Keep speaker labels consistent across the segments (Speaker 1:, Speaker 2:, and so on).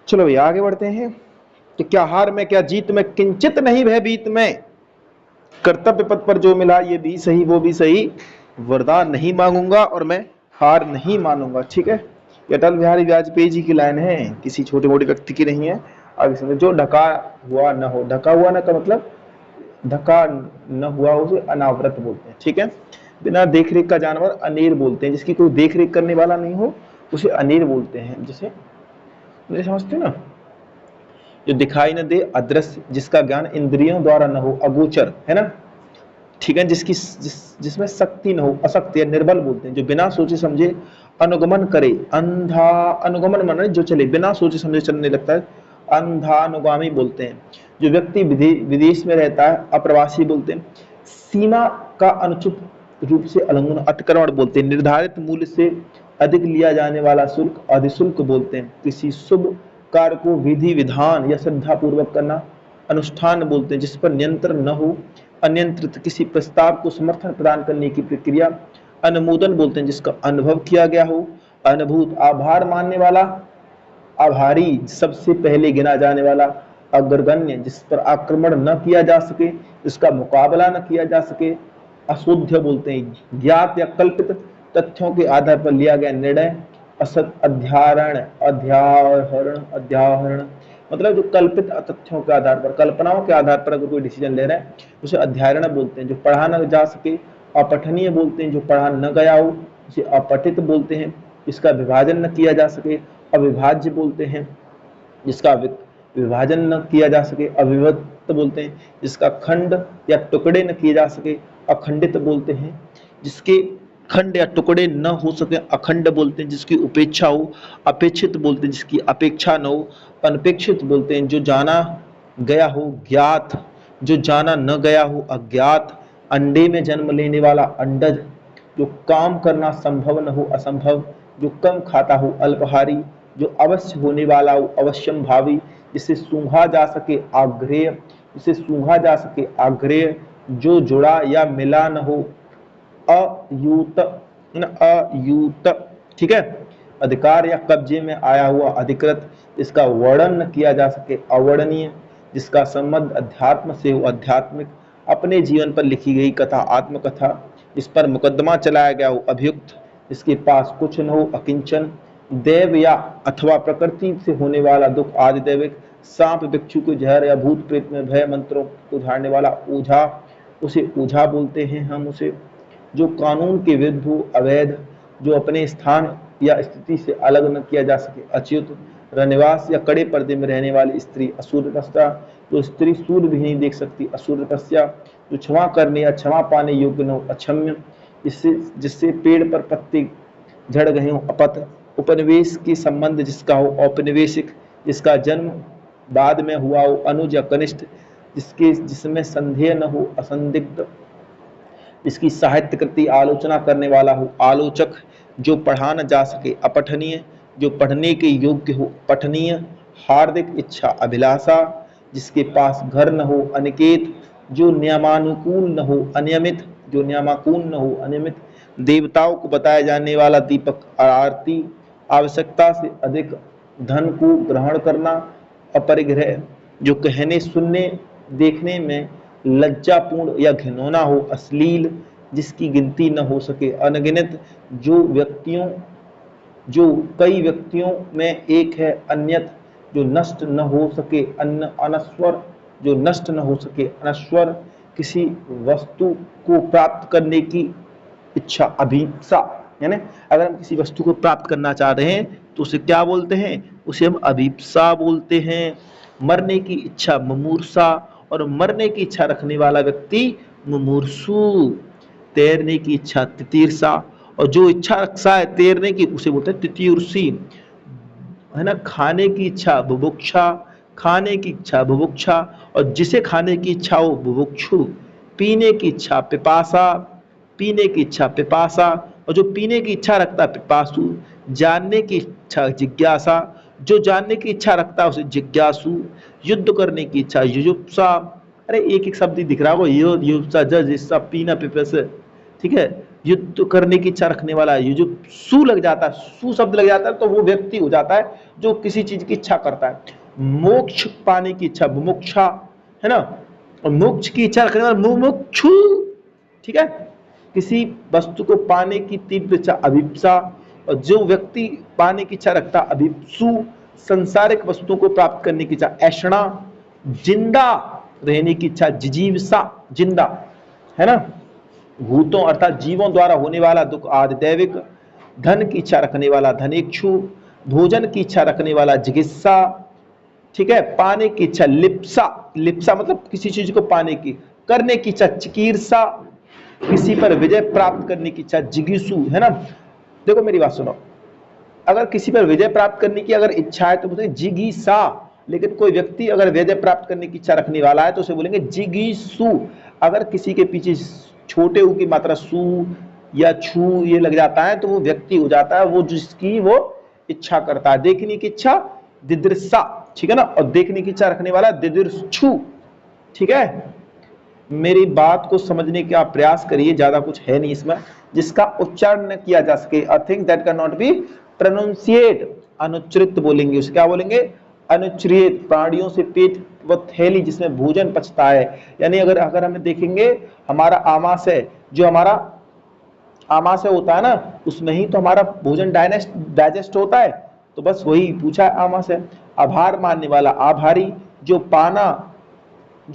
Speaker 1: चलो भैया आगे बढ़ते हैं कि क्या हार में क्या जीत में किंचित नहीं भयभीत में, कर्तव्य पथ पर जो मिला ये भी सही वो भी सही, वरदान नहीं मांगूंगा और मैं हार नहीं मानूंगा। ठीक है, ये अटल बिहारी वाजपेयी जी की लाइन है, किसी छोटे मोटे व्यक्ति की नहीं है। अब इसमें जो ढका हुआ न हो, ढका हुआ न का मतलब ढका न हुआ उसे अनावृत बोलते हैं। ठीक है, बिना देख रेख का जानवर अनेर बोलते हैं, जिसकी कोई देख रेख करने वाला नहीं हो उसे अनेर बोलते हैं। जैसे मुझे समझते हो ना, जो दिखाई न दे, अदृश्य, जिसका ज्ञान इंद्रियों द्वारा न हो, अगोचर है ना। ठीक है, जिसमें शक्ति न हो, अशक्त या निर्बल बोलते हैं। जो बिना सोचे समझे अनुगमन करे, अंधा, अनुगमन माने जो चले, बिना सोचे समझे चलने लगता है, अंधानुगामी बोलते हैं। जो व्यक्ति विदेश में रहता है अप्रवासी बोलते हैं। सीमा का अनुचित रूप से उल्लंघन अतिक्रमण बोलते हैं। निर्धारित मूल्य से अधिक लिया जाने वाला शुल्क अधिशुल्क बोलते हैं। किसी शुभ कार्य को विधि विधान या श्रद्धा पूर्वक करना अनुष्ठान बोलते हैं। जिस पर नियंत्रण न हो, अनियंत्रित किसी प्रस्ताव को समर्थन प्रदान करने की प्रक्रिया अनुमोदन बोलते हैं। जिसका अनुभव किया गया हो, अनुभूत, आभार मानने वाला, आभारी, सबसे पहले गिना जाने वाला, अग्रगण्य, जिस पर आक्रमण न किया जा सके, जिसका मुकाबला न किया जा सके, अशोध्य बोलते हैं। ज्ञात या कल्पित तथ्यों के आधार पर लिया गया निर्णय, असत, अध्याहरण, अध्याहरण, अध्याहरण मतलब जो कल्पित तथ्यों के आधार पर, कल्पनाओं के आधार पर अगर कोई डिसीजन ले रहे हैं उसे अध्याहरण बोलते हैं। जो पढ़ा न जा सके, अपठनीय बोलते हैं। जो पढ़ा न गया हो उसे अपठित बोलते हैं। इसका विभाजन न किया जा सके, अविभाज्य बोलते हैं। जिसका विभाजन न किया जा सके, अविभक्त बोलते हैं। जिसका खंड या टुकड़े न किए जा सके, अखंडित बोलते हैं। जिसके खंड या टुकड़े न हो सके, अखंड बोलते हैं। जिसकी उपेक्षा हो, अपेक्षित बोलते हैं। जिसकी अपेक्षा न हो, अनपेक्षित बोलते हैं। जो जाना गया हो, ज्ञात, जो जाना न गया हो, अज्ञात। अंडे में जन्म लेने वाला अंडज। जो काम करना संभव न हो, असंभव। जो कम खाता हो, अल्पहारी। जो अवश्य होने वाला हो, अवश्यम भावी। जिसे सूंघा जा सके, आग्रेय, जिसे सूंघा जा सके, आग्रेय। जो जुड़ा या मिला न हो, अयूत, अयूत। ठीक है, अधिकार या कब्जे में आया हुआ, अधिकृत। इसका वर्णन न किया जा सके, अवर्णनीय। जिसका संबंध अध्यात्म से हो, आध्यात्मिक। अपने जीवन पर लिखी गई कथा, आत्मकथा। जिस पर मुकदमा चलाया गया हो, अभियुक्त। जिसके पास कुछ न हो, अकिंचन। देव या अथवा प्रकृति से होने वाला दुख, आदि दैविक। सांप बिच्छू को जहर या भूत प्रेत में भय मंत्रों को झाड़ने वाला, ओझा, उसे ओझा बोलते हैं हम उसे। जो कानून के विरुद्ध हो, अवैध। जो अपने स्थान या स्थिति से अलग न किया जा सके, अच्युत। रनिवास या कड़े पर्दे में रहने वाली स्त्री, असूर्यपस्या। जो स्त्री सूर्य भी नहीं देख सकती, असूर्यपस्या। जो क्षमा करने या क्षमा पाने योग्य न हो, अक्षम्य। जिससे जिससे पेड़ पर पत्ते झड़ गए हो, अपथ। उपनिवेश के संबंध जिसका हो, औपनिवेशिक। जिसका जन्म बाद में हुआ हो, अनुज या कनिष्ठ। जिसमें संदेह न हो, असंदिग्ध। इसकी साहित्य कृति आलोचना करने वाला हो, आलोचक। जो पढ़ा न जा सके, अपठनीय। जो पढ़ने के योग्य हो, पठनीय। हार्दिक इच्छा, अभिलाषा। जिसके पास घर न हो, अनिकेत। जो नियमानुकूल न हो, अनियमित। जो नियमानुकूल न हो, अनियमित। देवताओं को बताया जाने वाला दीपक, आरती। आवश्यकता से अधिक धन को ग्रहण करना, अपरिग्रह। जो कहने, सुनने, देखने में लज्जापूर्ण या घिनौना हो, अश्लील। जिसकी गिनती न हो सके, अनगिनत। जो कई व्यक्तियों में एक है, अन्यत। जो नष्ट न हो सके, अनश्वर। जो नष्ट न हो सके, अनश्वर। किसी वस्तु को प्राप्त करने की इच्छा, अभीप्सा। यानी अगर हम किसी वस्तु को प्राप्त करना चाह रहे हैं तो उसे क्या बोलते हैं, उसे हम अभीप्सा बोलते हैं। मरने की इच्छा, मुमूर्षा। और मरने की इच्छा रखने वाला व्यक्ति मुमूर्षु। तैरने की इच्छा, तितीर्षा। और जो इच्छा रखता है तैरने की उसे बोलते हैं तितीर्षी, है ना। खाने की इच्छा, बुभुक्षा। खाने की इच्छा, बुभुक्षा। और जिसे खाने की इच्छा हो, बुभुक्षु। पीने की इच्छा, पिपासा। पीने की इच्छा, पिपासा। और जो पीने की इच्छा रखता है, पिपासु। जानने की इच्छा, जिज्ञासा। जो जानने की इच्छा रखता है उसे जिज्ञासु। युद्ध करने की इच्छा, युजुप्सा। अरे एक एक शब्द ही दिख रहा होगा, युजुप्सा, जजिस्सा, पीना, पिपासा। ठीक है, युद्ध करने की इच्छा रखने वाला, ये जो सु लग जाता है, सु शब्द लग जाता है तो वो व्यक्ति हो जाता है जो किसी चीज की इच्छा करता है। मोक्ष पाने की इच्छा, मुमुक्षा है ना, और मोक्ष की इच्छा रखने वाला मुमुक्षु, ठीक है, किसी वस्तु को पाने की तीव्र इच्छा अभिप्सा, और जो व्यक्ति पाने की इच्छा रखता अभिप्सु, संसारिक वस्तुओं को प्राप्त करने की इच्छा ऐषणा, जिंदा रहने की इच्छा जिजीविषा, जिंदा है ना, भूतों अर्थात जीवों द्वारा होने वाला दुख आदि दैविक, धन की इच्छा रखने वाला धनेक्षु, भोजन की इच्छा रखने वाला जिगिस्सा, ठीक है, पाने की इच्छा लिप्सा, लिप्सा मतलब किसी चीज को पाने की, करने की इच्छा चिकीर्षा, किसी पर विजय प्राप्त करने की इच्छा जिगीसु, है ना। देखो मेरी बात सुनो, अगर किसी पर विजय प्राप्त करने की अगर इच्छा है तो बोलते हैं जिगीसा, लेकिन कोई व्यक्ति अगर विजय प्राप्त करने की इच्छा रखने वाला है तो उसे बोलेंगे जिगीसु। अगर किसी के पीछे छोटे ऊ की मात्रा सु या छू ये लग जाता है तो वो व्यक्ति हो जाता है वो जिसकी वो इच्छा करता है। देखने की इच्छा दिदृसा, ठीक है ना, और देखने की इच्छा रखने वाला दिदृक्षु, ठीक है। मेरी बात को समझने का प्रयास करिए, ज्यादा कुछ है नहीं इसमें जिसका उच्चारण न किया जा सके। A thing that can not be pronounced, अनुच्चरित बोलेंगे उसे, क्या बोलेंगे, अनुच्चरित। प्राणियों से पेट व थैली जिसमें भोजन पचता है, यानी अगर हमें देखेंगे हमारा आमाशय, जो हमारा आमाशय होता है ना, उसमें ही तो हमारा भोजन डाइजेस्ट होता है, तो बस वही पूछा है आमाशय। आभार मानने वाला आभारी, जो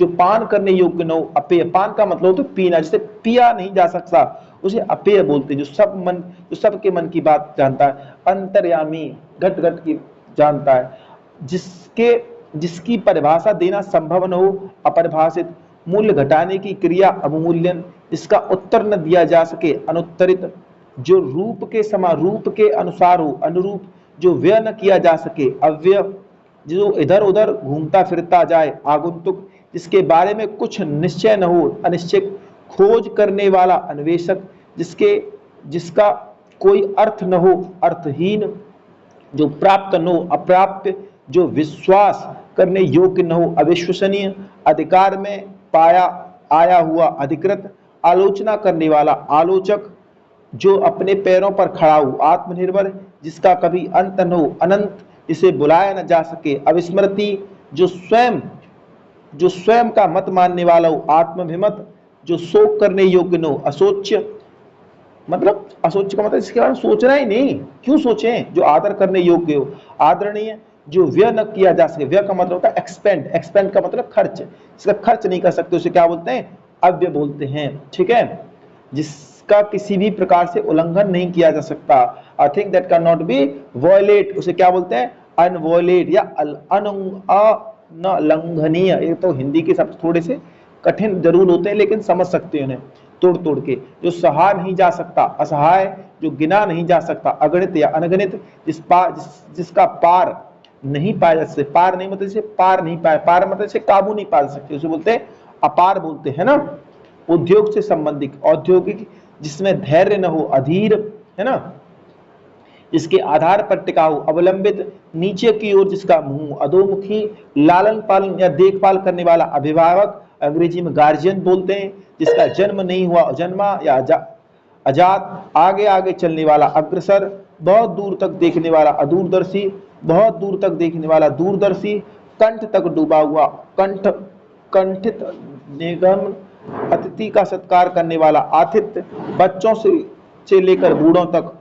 Speaker 1: पान करने योग्य न हो अपेय, पान का मतलब तो पीना, जिसे पिया नहीं जा सकता उसे अपेय बोलते हैं। जो सबके मन की बात जानता है, अंतर्यामी, घट घट की जानता है, जिसकी परिभाषा देना संभव न हो अपरिभाषित, मूल्य घटाने की क्रिया अवमूल्यन, जिसका उत्तर न दिया जा सके अनुत्तरित, जो रूप के समान रूप के अनुसार हो अनुरूप, जो व्यय न किया जा सके अव्यय, जो इधर उधर घूमता फिरता जाए आगंतुक, जिसके बारे में कुछ निश्चय न हो अनिश्चित, खोज करने वाला अन्वेषक, जिसका कोई अर्थ न हो अर्थहीन, जो प्राप्त न हो अप्राप्य, जो विश्वास करने योग्य न हो अविश्वसनीय, अधिकार में पाया आया हुआ अधिकृत, आलोचना करने वाला आलोचक, जो अपने पैरों पर खड़ा हो आत्मनिर्भर, जिसका कभी अंत न हो अनंत, जिसे बुलाया न जा सके अविस्मृति, जो स्वयं का मत मानने वाला हो आत्मभिमत, जो शोक करने योग्य न हो अशोच्य, मतलब अशोच्य का मतलब इसके बारे में सोचना ही नहीं, क्यों सोचें, जो आदर करने योग्य हो आदरणीय, जो व्यय न किया जा सके, व्यय का मतलब होता है एक्सपेंड, एक्सपेंड का मतलब खर्च, इसका खर्च नहीं कर सकते उसे क्या बोलते हैं, अव्यय बोलते हैं, ठीक है, जिसका किसी भी प्रकार से उल्लंघन नहीं किया जा सकता, I think that can not be violate, उसे क्या बोलते हैं अनवॉयलेट या अनलंघनीय। ये तो हिंदी के शब्द थोड़े से कठिन जरूर होते हैं लेकिन समझ सकते हैं उन्हें तोड़ तोड़ के। जो सहा नहीं जा सकता असहाय, जो गिना नहीं जा सकता अगणित या अनगणित, जिसका पार नहीं पाया जा सकता, पार नहीं मतलब जैसे पार नहीं पाया, पार मतलब जैसे काबू नहीं पा सकते, उसे बोलते हैं अपार बोलते हैं ना। उद्योग से संबंधित औद्योगिक, जिसमें धैर्य न हो अधीर, है ना, जिसके आधार पर टिका हो अवलंबित, नीचे की ओर जिसका मुंह अधोमुखी, लालन पालन या देखभाल करने वाला अभिभावक, अंग्रेजी में गार्जियन बोलते हैं, जिसका जन्म नहीं हुआ जन्मा या अजात, आगे आगे चलने वाला अग्रसर, बहुत दूर तक देखने वाला अदूरदर्शी, बहुत दूर तक देखने वाला दूरदर्शी, कंठ तक डूबा हुआ कंठित निगम, अतिथि का सत्कार करने वाला आतिथ्य, बच्चों से लेकर बूढ़ों तक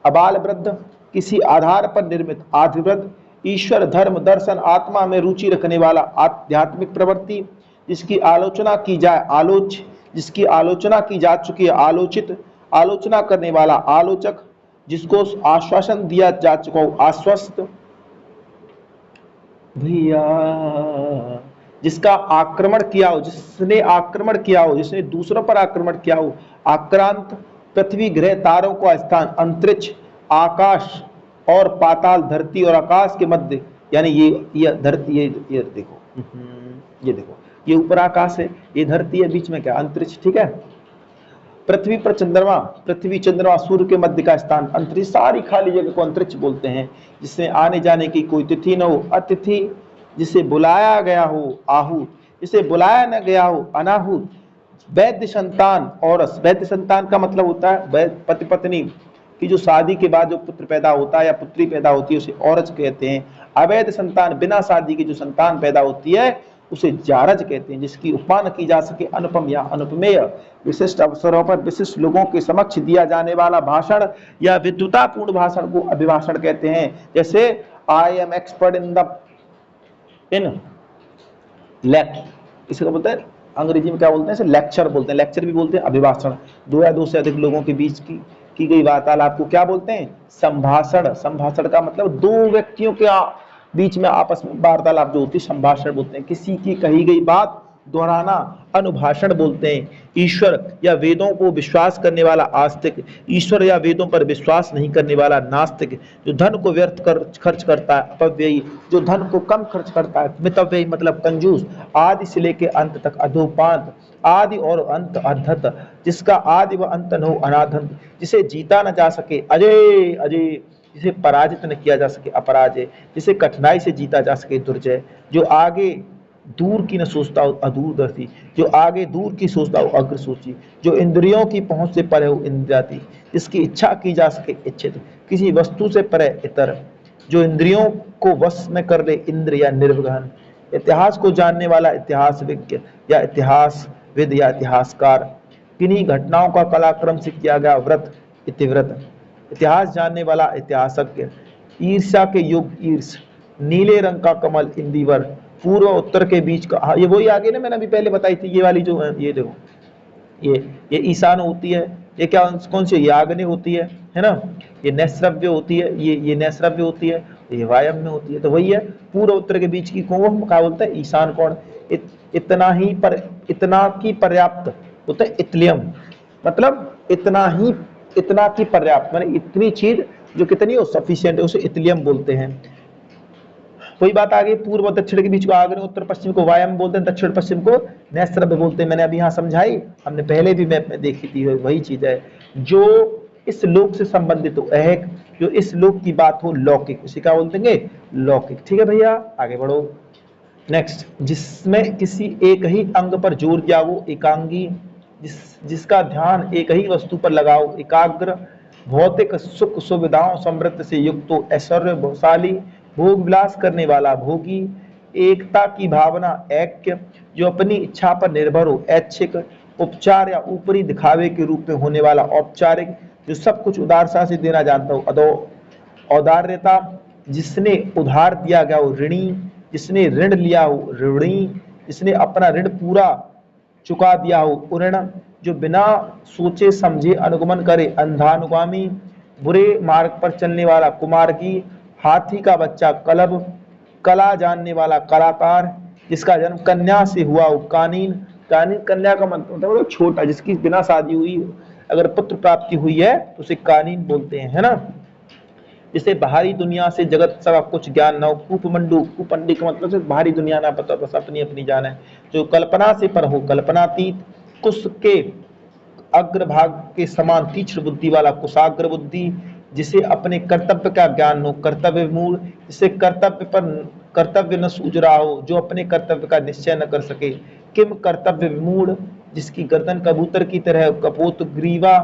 Speaker 1: अबाल वृद्ध, किसी आधार पर निर्मित आधिवृद्ध, ईश्वर धर्म दर्शन आत्मा में रुचि रखने वाला आध्यात्मिक प्रवृत्ति, जिसकी आलोचना की जाए आलोच, जिसकी आलोचना की जा चुकी है आलोचित, आलोचना करने वाला आलोचक, जिसको आश्वासन दिया जा चुका हो आश्वस्त, भैया जिसका आक्रमण किया हो, जिसने आक्रमण किया हो, जिसने दूसरों पर आक्रमण किया हो आक्रांत, पृथ्वी ग्रह तारों का स्थान अंतरिक्ष, आकाश और पाताल, धरती और आकाश के मध्य, यानी ये धरती, ये देखो, ये देखो, ये ऊपर आकाश है, ये धरती है, बीच में क्या अंतरिक्ष, ठीक है। पृथ्वी पर चंद्रमा, पृथ्वी चंद्रमा सूर्य के मध्य का स्थान अंतरिक्ष, सारी खाली जगह को अंतरिक्ष बोलते हैं, जिसमें आने जाने की कोई तिथि न हो अतिथि, जिसे बुलाया गया हो आहूत, जिसे बुलाया न गया हो अनाहूत, वैद्य संतान औरस, वैद्य संतान का मतलब होता है पति पत्नी की जो शादी के बाद जो पुत्र पैदा होता है या पुत्री पैदा होती है उसे औरज कहते हैं। अवैध संतान, बिना शादी की जो संतान पैदा होती है उसे जारज कहते हैं, जिसकी उपमा न की जा सके अनुपम या अनुपमेय। विशिष्ट अवसरों पर विशिष्ट लोगों के समक्ष दिया जाने वाला भाषण या विद्वतापूर्ण भाषण को अभिभाषण कहते हैं। जैसे I am expert in lecture, इसको बोलते हैं अंग्रेजी में क्या बोलते हैं, इसे लेक्चर बोलते हैं। लेक्चर भी बोलते हैं अभिभाषण। दो या दो से अधिक लोगों के बीच की गई वार्तालाप को क्या बोलते हैं, संभाषण। संभाषण का मतलब दो व्यक्तियों के बीच में आपस में वार्तालाप जो होती है संभाषण बोलते हैं। किसी की कही गई बात दोहराना अनुभाषण बोलते हैं। ईश्वर या वेदों को विश्वास करने वाला आस्तिक, ईश्वर या वेदों पर विश्वास नहीं करने वाला नास्तिक। जो धन को व्यर्थ खर्च करता है अपव्ययी, जो धन को कम खर्च करता है मितव्ययी मतलब कंजूस। आदि से लेके अंत तक अधोपांत, आदि और अंत अधत, जिसका आदि व अंत न हो अनाधंत, जिसे जीता न जा सके अजय अजय, जिसे पराजित न किया जा सके अपराजय, जिसे कठिनाई से जीता जा सके दुर्जय। जो आगे दूर की न सोचता हो अदूरदर्शी, जो आगे दूर की सोचता हो अग्रसूची, जो इंद्रियों की पहुंच से परे हो इंद्रियाती, जिसकी इच्छा की जा सके इच्छित, किसी वस्तु से परे इतर, जो इंद्रियों को वश में कर ले इंद्र या निर्वहन। इतिहास को जानने वाला इतिहास विज्ञ या इतिहासविद या इतिहासकार। किन्हीं घटनाओं का कलाक्रम से किया गया व्रत इतिव्रत। इतिहास जानने वाला इतिहासज्ञ। ईर्ष्या के युग ईर्ष, नीले रंग का कमल इंदिवर, पूर्व उत्तर के बीच का, हाँ ये वही आगे ना मैंने अभी पहले बताई थी, ये वाली जो है ये देखो, ये ईशान होती है, ये क्या कौन सी, ये आग्नेय होती है ना, ये नैश्रव्य होती है, ये नैश्रव्य होती है, ये वायव्य होती है। तो वही है पूर्व उत्तर के बीच की कोण क्या बोलते हैं, ईशान कोण। इतना ही पर, इतना की पर्याप्त होता है इतलियम, मतलब इतना ही, इतना की पर्याप्त माने इतनी चीज जो कितनी हो सफिशिएंट है उसे इतलियम बोलते हैं। वही बात आ गई, पूर्व और दक्षिण के बीच को आग्नेय, उत्तर पश्चिम को वायव्य बोलते हैं, दक्षिण पश्चिम को नैश्रव्य बोलते हैं। मैंने अभी यहाँ समझाई, हमने पहले भी मैप में देखी थी, वही चीज है। जो इस लोक से संबंधित हो ऐहिक, जो इस लोक की बात हो लौकिक, उसे क्या बोलते हैं लौकिक। ठीक है भैया आगे बढ़ो। नेक्स्ट, जिसमें किसी एक ही अंग पर जोर दिया हो एकांगी, जिसका ध्यान एक ही वस्तु पर लगाओ एकाग्र, भौतिक सुख सुविधाओं समृद्ध से युक्त हो ऐश्वर्यशाली, भोग विलास करने वाला भोगी, एकता की भावना ऐक्य, जो अपनी इच्छा पर निर्भर हो ऐच्छिक, उपचार या ऊपरी दिखावे के रूप में होने वाला औपचारिक, जो सब कुछ उदारता से देना जानता हो औदार्यता, जिसने उधार दिया गया हो ऋणी, जिसने ऋण लिया हो ऋणी, जिसने अपना ऋण पूरा चुका दिया हो उऋण, जो बिना सोचे समझे अनुगमन करे अंधानुगामी, बुरे मार्ग पर चलने वाला कुमार्गी, हाथी का बच्चा कलब, कला जानने वाला कलाकार, जिसका जन्म कन्या से हुआ हो कानीन। कानीन कन्या का मतलब छोटा, जिसकी बिना शादी हुई अगर पुत्र प्राप्ति हुई है तो उसे कानीन बोलते हैं, है ना। जिसे बाहरी दुनिया से जगत का कुछ ज्ञान न हो, कूपमंडू, कूपंडी का मतलब से बाहरी दुनिया ना पता, बस अपनी अपनी जान है। जो कल्पना से पर हो कल्पनातीत, कुश के अग्रभाग के समान तीक्ष्ण बुद्धि वाला कुशाग्र बुद्धि, जिसे अपने कर्तव्य का ज्ञान हो कर्तव्य मूल, जिसे कर्तव्य पर कर्तव्य न सूझ रहा हो, जो अपने कर्तव्य का निश्चय न कर सके किम कर्तव्य विमूढ़, जिसकी गर्दन कबूतर की तरह कपोत ग्रीवा,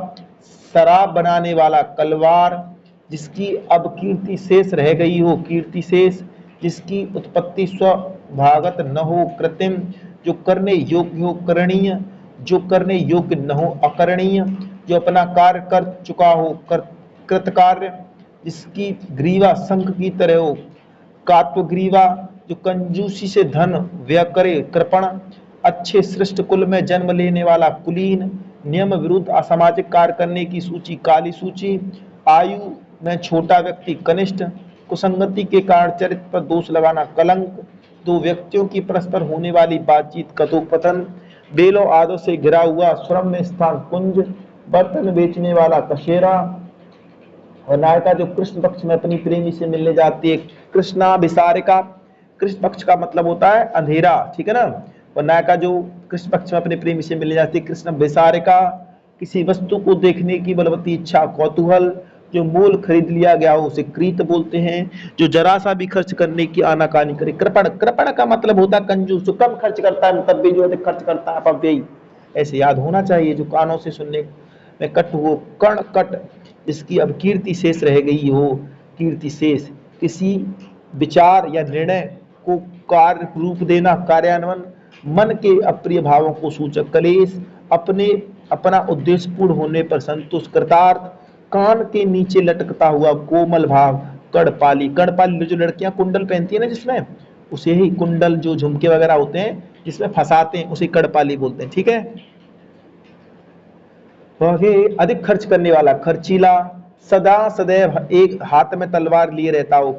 Speaker 1: शराब बनाने वाला कलवार, जिसकी अब कीर्ति शेष रह गई हो कीर्ति शेष, जिसकी उत्पत्ति स्वभागत न हो कृत्रिम, जो करने योग्य हो करणीय, जो करने योग्य न हो अकरणीय, जो अपना कार्य कर चुका हो कृतकार्य, जिसकी ग्रीवा शंख की तरह हो कात्वग्रीवा, जो कंजूसी से धन व्यय करे कृपण, अच्छे श्रेष्ठ कुल में जन्म लेने वाला कुलीन, नियम विरुद्ध असामाजिक कार्य करने की सूची काली सूची, आयु में छोटा व्यक्ति कनिष्ठ, कुसंगति के कारण चरित्र पर दोष लगाना कलंक, दो व्यक्तियों की परस्पर होने वाली बातचीत कथोपकथन, बेलों आदों से घिरा हुआ श्रम में स्थान कुंज, बर्तन बेचने वाला कशेरा, और नायिका जो कृष्ण पक्ष में अपनी प्रेमी से मिलने जाती है कृष्णा विसारिका। कृष्ण पक्ष का मतलब होता है अंधेरा, ठीक है ना। और नायिका जो कृष्ण पक्ष में अपने प्रेमी से मिलने जाती है कृष्ण विसारिका। किसी वस्तु को देखने की बलवती इच्छा कौतूहल, जो मूल खरीद लिया गया हो उसे क्रीत बोलते हैं, जो जरा सा भी खर्च करने की आनाकानी करे कृपण। कृपण का मतलब होता है कंजूस, जो कम खर्च करता है तब भी जो है खर्च करता है अपव्ययी। ऐसे याद होना चाहिए। जो कानों से सुनने में कट हो, कण कट, इसकी अब कीर्ति शेष रह गई हो। कीर्ति शेष किसी विचार या निर्णय को कार्य रूप देना, कार्यान्वयन, मन के अप्रिय भावों को सूचक। कलेश अपना उद्देश्य पूर्ण होने पर संतुष्ट। कृतार्थ कान के नीचे लटकता हुआ कोमल भाव। कड़पाली, कड़पाली जो लड़कियां कुंडल पहनती है ना जिसमें, उसे ही कुंडल, जो झुमके वगैरह होते हैं जिसमें फंसाते हैं, उसे कड़पाली बोलते हैं। ठीक है। वह अधिक खर्च करने वाला, खर्चीला, सदा सदैव एक हाथ में तलवार लिए रहता हो।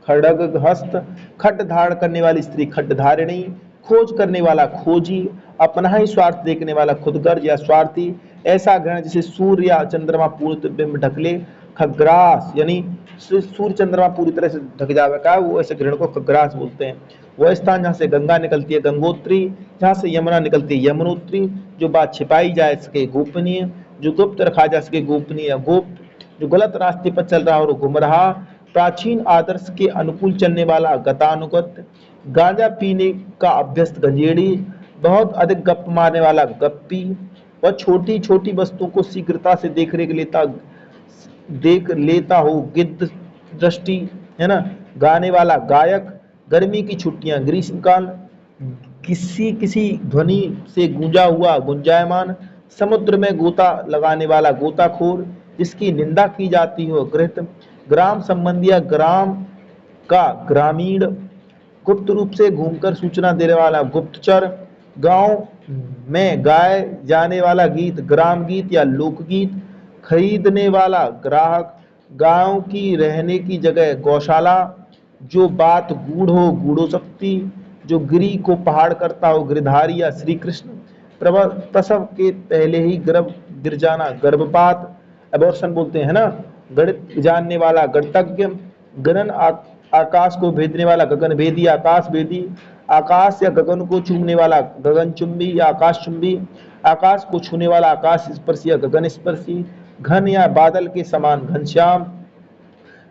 Speaker 1: खड़ग हस्त, खड्ड धारण करने वाली स्त्री खड्डधारिणी। खोज करने वाला, खोजी, अपना ही स्वार्थ देखने वाला, खुदगर्ज या स्वार्थी। ऐसा ग्रहण जिसे सूर्य या चंद्रमा पूर्ण बिंब ढक ले। खग्रास यानी सूर्य चंद्रमा पूरी तरह से ढक जावे का, वो ऐसे ग्रहण को खग्रास बोलते हैं। वह स्थान जहाँ से गंगा निकलती है गंगोत्री, जहाँ से यमुना निकलती है यमुनोत्री। जो बात छिपाई जा सके गोपनीय, जो गुप्त रखा जा सके गोपनीय गुप्त। जो गलत रास्ते पर चल रहा और गुमराह, प्राचीन आदर्श के अनुकूल चलने वाला गतानुगत। गांजा पीने का अभ्यस्त गंजेड़ी, बहुत अधिक गप मारने वाला गप्पी। वह छोटी छोटी वस्तुओं को शीघ्रता से देख लेता हो गिद्ध दृष्टि, है ना। गाने वाला गायक। गर्मी की छुट्टियां, ग्रीष्मकाल, किसी किसी ध्वनि से गूंजा हुआ गुंजायमान। समुद्र में गोता लगाने वाला गोताखोर, जिसकी निंदा की जाती हो गृहत। ग्राम संबंधी या ग्राम का ग्रामीण। गुप्त रूप से घूमकर सूचना देने वाला गुप्तचर। गांव में गाए जाने वाला गीत ग्राम गीत या लोकगीत। खरीदने वाला ग्राहक। गांव की रहने की जगह गौशाला। जो बात गूढ़ हो गूढ़ो शक्ति। जो गिरी को पहाड़ करता हो गिरधारी या श्री कृष्ण। प्रसव के पहले ही गर्भ गिर जाना गर्भपात, एबॉर्शन बोलते हैं ना। गणित जानने वाला गणितज्ञ। गगन आकाश को भेदने वाला गगन भेदी आकाश भेदी। आकाश या गगन को छूने वाला गगन चुंबी या आकाश चुंबी। आकाश को छूने वाला आकाश स्पर्शी या गगन स्पर्शी। घन या बादल के समान घनश्याम।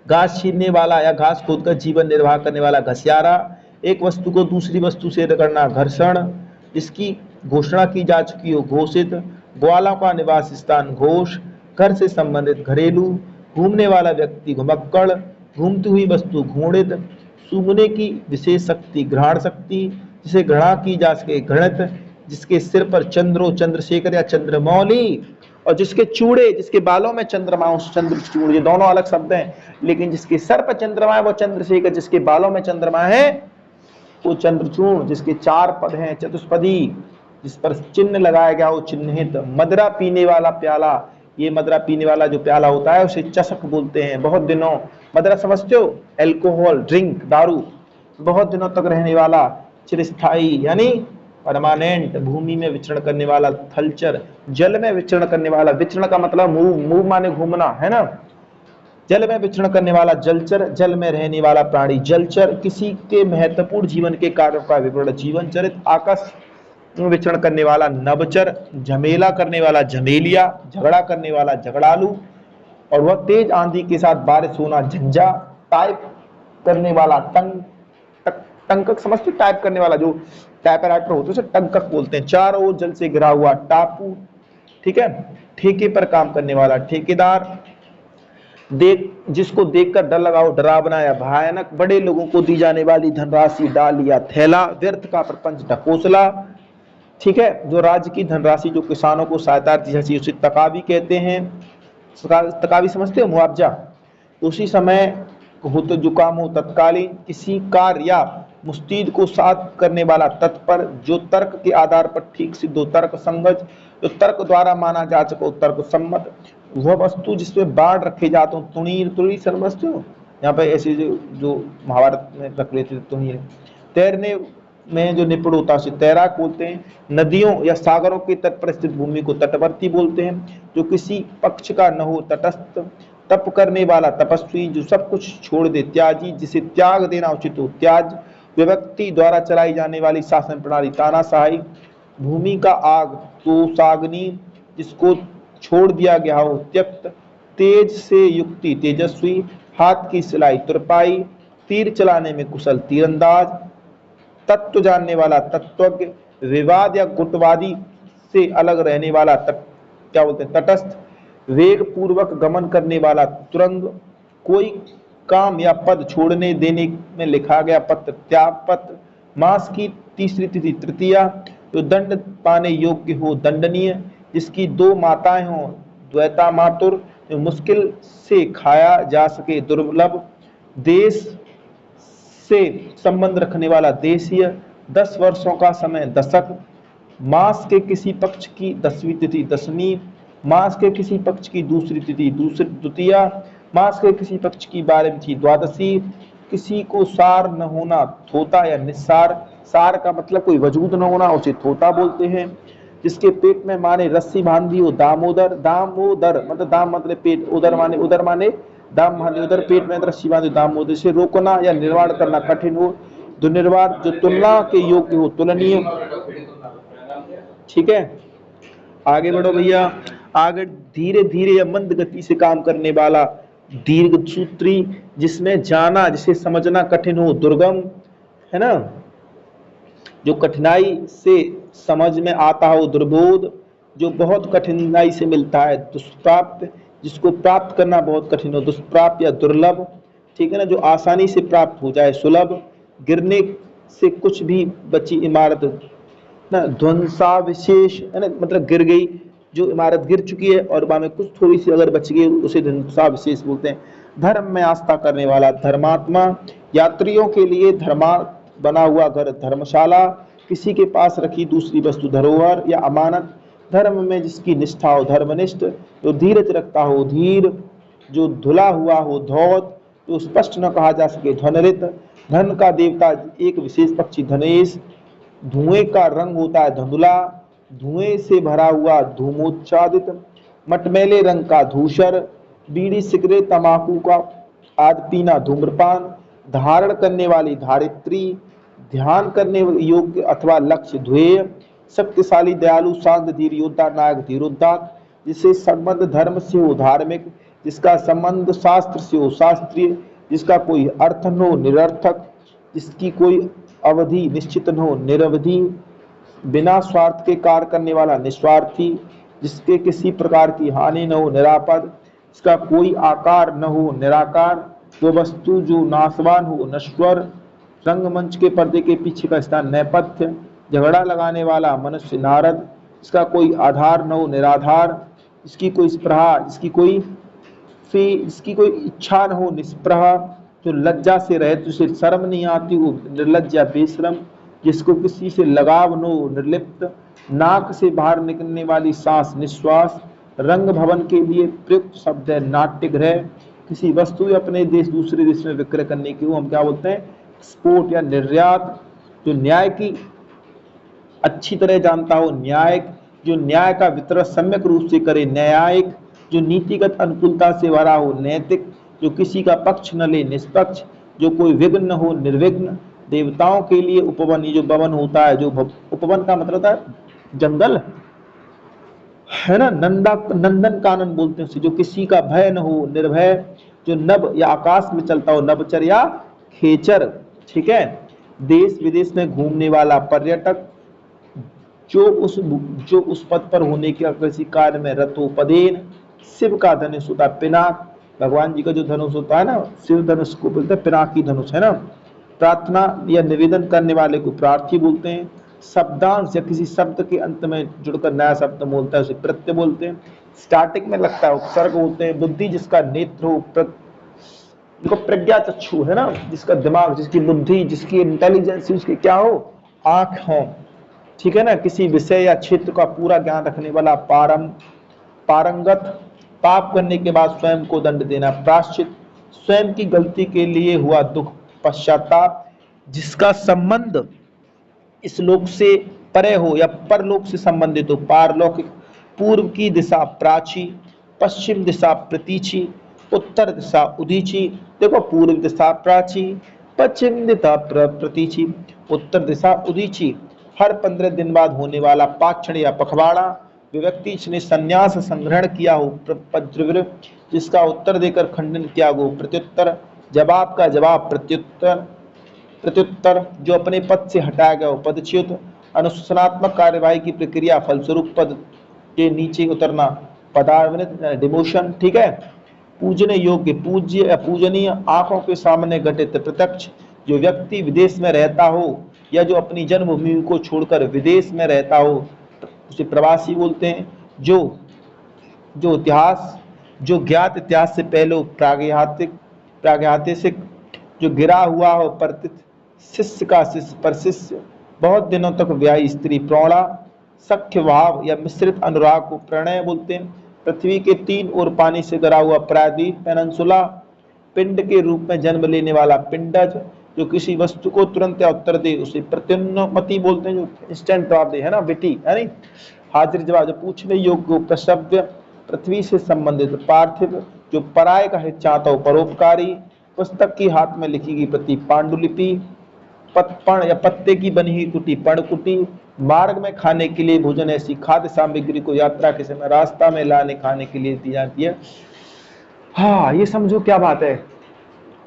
Speaker 1: घास छीनने वाला या घास खोदकर जीवन निर्वाह करने वाला घसियारा। एक वस्तु को दूसरी वस्तु से रगड़ना घर्षण। जिसकी घोषणा की जा चुकी हो घोषित। ग्वालों का निवास स्थान घोष। घर से संबंधित घरेलू। घूमने वाला व्यक्ति घुमक्कड़। घूमती हुई वस्तु घूर्णित। सूंघने की विशेष शक्ति घ्राण शक्ति, जिसे घृणा की जा सके घृणित। जिसके सिर पर चंद्रो चंद्रशेखर या चंद्रमौली, और जिसके चूड़े, जिसके बालों में चंद्रमा चंद्रचूड़, ये दोनों अलग शब्द हैं, लेकिन जिसके सर पर चंद्रमा है वो चंद्रशेखर, जिसके बालों में चंद्रमा है वो चंद्रचूड़। जिसके 4 पद हैं चतुष्पदी, जिस पर चिन्ह लगाया गया हो चिन्हित। मदरा पीने वाला प्याला, ये मदरा पीने वाला जो प्याला होता है उसे चषक बोलते हैं। बहुत दिनों, मदरा समझते हो, एल्कोहल ड्रिंक दारू। बहुत दिनों तक रहने वाला चिरस्थायी यानी परमानेंट। भूमि में विचरण करने वाला थलचर। जल में विचरण करने वाला, विचरण का मतलब मूव माने घूमना, है ना। जल में विचरण करने वाला जलचर, जल में रहने वाला प्राणी जलचर। किसी के महत्वपूर्ण जीवन के कार्यों का विवरण जीवन चरित। आकाश में विचरण करने वाला नवचर। झमेला करने वाला झमेलिया। झगड़ा करने वाला झगड़ालू। और वह तेज आंधी के साथ बारिश होना झंझा। टाइप करने वाला टंकक समझते, टाइप करने वाला जो टाइपराइटर होता है उसे टंकक बोलते हैं। चारों ओर जल से घिरा हुआ टापू। ठीक है। ठेके पर काम करने वाला ठेकेदार। जिसको देखकर डर लगा हो डरावना या भयानक। बड़े लोगों को दी जाने वाली धनराशि डाल या थैला। व्यर्थ का प्रपंच ढकोसला। ठीक है। जो राज्य की धनराशि जो किसानों को सहायता दी जाती है उसे तकावी कहते हैं। तकावी समझते हो, मुआवजा। उसी समय हो तो जुकाम हो तत्कालीन। किसी कार्य या मुस्तैद को साथ करने वाला तत्पर। जो तर्क के आधार पर ठीक सिद्ध हो तर्क संगत। जो तर्क द्वारा माना जा सको तर्क सम्मत। वह वस्तु जिसमें बाढ़ रखे जाते हो तुणीर, तुणीर समझते हो, यहाँ पे ऐसे जो महाभारत में रख लेते तुणीर। तैरने में जो निपुण होता है तैराक बोलते हैं। नदियों या सागरों के तट पर स्थित भूमि को तटवर्ती बोलते हैं। जो किसी पक्ष का न हो तटस्थ। तप करने वाला तपस्वी। जो सब कुछ छोड़ दे त्याजी, जिसे त्याग देना उचित हो त्याज। व्यक्ति द्वारा चलाई जाने वाली शासन प्रणाली तानाशाही। भूमि का आग तो साग्नि, जिसको छोड़ दिया गया हो त्यक्त। तेज से युक्ति तेजस्वी। हाथ की सिलाई तुरपाई। तीर चलाने में कुशल तीरंदाज। तत्व जानने वाला तत्वज्ञ। विवाद या गुटवादी से अलग रहने वाला क्या बोलते हैं, तटस्थ। वेग पूर्वक गमन करने वाला तुरंग। कोई काम या पद छोड़ने देने में लिखा गया पत्र त्याग पत्र। मास की तीसरी तिथि तृतीया। जो दंड पाने योग्य हो दंडनीय। जिसकी दो माताएं हों द्वैता मातुर। जो मुश्किल से खाया जा सके दुर्लभ। देश से संबंध रखने वाला देशीय। 10 वर्षों का समय दशक। मास के किसी पक्ष की 10वीं तिथि दशमी। मास के किसी पक्ष की दूसरी तिथि दूसरी द्वितीया। मास के किसी पक्ष की 12वीं तिथि द्वादशी। किसी को सार न होना थोता या निस्सार। सार का मतलब कोई वजूद न होना, उसे थोता बोलते हैं। जिसके पेट में माने रस्सी बांधी हो दामोदर। दामोदर मतलब दाम मतलब पेट, उदर माने दाम माने उदर, पेट में रस्सी बांधी दामोदर। से रोकना या निर्वाण करना कठिन हो दुर्निर्वाण। जो तुलना के योग्य हो तुलनीय। ठीक है, आगे बढ़ो भैया। आगे धीरे धीरे या मंद गति से काम करने वाला दीर्घ सूत्री। जिसमें जाना जिसे समझना कठिन हो दुर्गम, है ना। जो कठिनाई से समझ में आता हो दुर्बोध। जो बहुत कठिनाई से मिलता है दुष्प्राप्य। जिसको प्राप्त करना बहुत कठिन हो दुष्प्राप्य या दुर्लभ। ठीक है ना, जो आसानी से प्राप्त हो जाए सुलभ। गिरने से कुछ भी बची इमारत ना ध्वंसाविशेष, है ना, मतलब गिर गई, जो इमारत गिर चुकी है और वहां में कुछ थोड़ी सी अगर बच गई उसे ध्वंसाविशेष बोलते हैं। धर्म में आस्था करने वाला धर्मात्मा। यात्रियों के लिए धर्मा बना हुआ घर धर्मशाला। किसी के पास रखी दूसरी वस्तु धरोहर या अमानत। धर्म में जिसकी निष्ठा हो धर्मनिष्ठ। जो धीरज रखता हो धीर। जो धुला हुआ हो धौत। जो स्पष्ट न कहा जा सके ध्वनित। धन का देवता एक विशेष पक्षी धनेश। धुएं का रंग होता है धुंधला। धुएं से भरा हुआ धूमोच्छादित। मटमैले रंग का धूसर। बीड़ी सिगरेट तंबाकू का आदि पीना धूम्रपान। धारण करने वाली धारित्री। ध्यान करने योग्य अथवा लक्ष्य ध्येय। शक्तिशाली दयालु शांत धीर योद्धा नायक धीरोद्धार। जिसे संबंध धर्म से हो धार्मिक। जिसका संबंध शास्त्र से हो शास्त्रीय। जिसका कोई अर्थ न हो निरर्थक। जिसकी कोई अवधि निश्चित न हो निरवधि। बिना स्वार्थ के कार्य करने वाला निस्वार्थी। जिसके किसी प्रकार की हानि न हो निरापद। जिसका कोई आकार न हो निराकार। वो वस्तु जो नाशवान हो नश्वर। रंगमंच के पर्दे के पीछे का स्थान नेपथ्य। झगड़ा लगाने वाला मनुष्य नारद। इसका कोई आधार न हो निराधार। इसकी कोई स्पृहा, इसकी कोई इच्छा न हो निस्पृहा। जो लज्जा से रहे तो उसे शर्म नहीं आती वो निर्लज्ज या बेशरम। जिसको किसी से लगाव न हो निर्लिप्त। नाक से बाहर निकलने वाली सांस निश्वास। रंग भवन के लिए प्रयुक्त शब्द है नाट्यगृह। किसी वस्तु या अपने देश दूसरे देश में विक्रय करने के हम क्या बोलते हैं एक्सपोर्ट या निर्यात। जो न्याय की अच्छी तरह जानता हो न्यायिक। जो न्याय का वितरण सम्यक रूप से करे न्यायिक। जो नीतिगत अनुकूलता से भरा हो नैतिक। जो किसी का पक्ष न ले निष्पक्ष। जो कोई विघ्न न हो निर्विघ्न। देवताओं के लिए उपवन, ये जो भवन होता है, जो उपवन का मतलब होता है जंगल, है ना, नंदन कानन बोलते हैं उसे। जो किसी का भय न हो निर्भय। जो नभ या आकाश में चलता हो नभचर या खेचर। ठीक है, देश विदेश में घूमने वाला पर्यटक। जो उस पद पर होने के किसी कार्य में रत हो पदेन। शिव का धनुष होता है पिनाक। भगवान जी का जो धनुष होता है ना शिव धनुष को बोलते हैं पिनाकी धनुष, है ना। प्रार्थना या निवेदन करने वाले को प्रार्थी बोलते हैं। शब्दांश या किसी शब्द के अंत में जुड़कर नया शब्द बोलता है उसे प्रत्यय बोलते हैं। स्टार्टिंग में लगता है उपसर्ग होते हैं। बुद्धि जिसका नेत्र हो जिसको प्रज्ञा चक्षु, है ना, जिसका दिमाग, जिसकी बुद्धि, जिसकी इंटेलिजेंस, उसकी क्या हो आंख हो। ठीक है ना, किसी विषय या क्षेत्र का पूरा ज्ञान रखने वाला पारंगत। पाप करने के बाद स्वयं को दंड देना प्रायश्चित। स्वयं की गलती के लिए हुआ दुख पश्चाताप। जिसका संबंध इस लोक से परे हो या परलोक से संबंधित हो पारलौकिक। पूर्व की दिशा प्राची। पश्चिम दिशा प्रतीची। उत्तर दिशा उदीची। देखो पूर्व दिशा प्राची, पश्चिम दिशा प्रतीची, उत्तर दिशा उदीची। हर 15 दिन बाद होने वाला पाक्षण या पखवाड़ा। व्यक्ति इसने संन्यास संग्रहण किया हो पद्रवृ। जिसका उत्तर देकर खंडन किया हो प्रत्युत्तर। जवाब का जवाब प्रत्युत्तर। जो अपने पद से हटाया गया हो पदच्युत। अनुशासनात्मक कार्यवाही की प्रक्रिया, फलस्वरूप पद के नीचे उतरना, पदावनत डिमोशन, ठीक है। पूजने योग्य, पूज्य या पूजनीय, आंखों के सामने घटित प्रत्यक्ष, जो व्यक्ति विदेश में रहता हो या जो अपनी जन्मभूमि को छोड़कर विदेश में रहता हो उसे प्रवासी बोलते हैं। जो जो इतिहास, जो ज्ञात इतिहास से पहले प्रागैतिहासिक, जो गिरा हुआ हो परिचित, शिष्य का शिष्य, पर शिष्य, बहुत दिनों तक व्याही स्त्री, प्रौढ़ा, सख्य भाव या मिश्रित अनुराग को प्रणय बोलते हैं। पृथ्वी के तीन ओर पानी से घिरा हुआ प्रायद्वीप पेनिनसुला, पिंड के रूप में जन्म लेने वाला पिंडज, जो किसी वस्तु को तुरंत या उत्तर दे उसे प्रत्युन्नति बोलते हैं, जो इंस्टेंट जवाब दे, है ना, विटी, है नहीं, हाजिर जवाब, जो पूछने योग्य, प्रसव्य, पृथ्वी से संबंधित, पार्थिव, जो पराय का हित चाहता हो, परोपकारी, पुस्तक की हाथ में लिखी गई प्रति, पांडुलिपि, पण या पत्ते की बनी हुई कुटी, पर्णकुटी, मार्ग में खाने के लिए भोजन, ऐसी खाद्य सामग्री को यात्रा के समय रास्ता में लाने खाने के लिए दी जाती है। हाँ, ये समझो क्या बात है।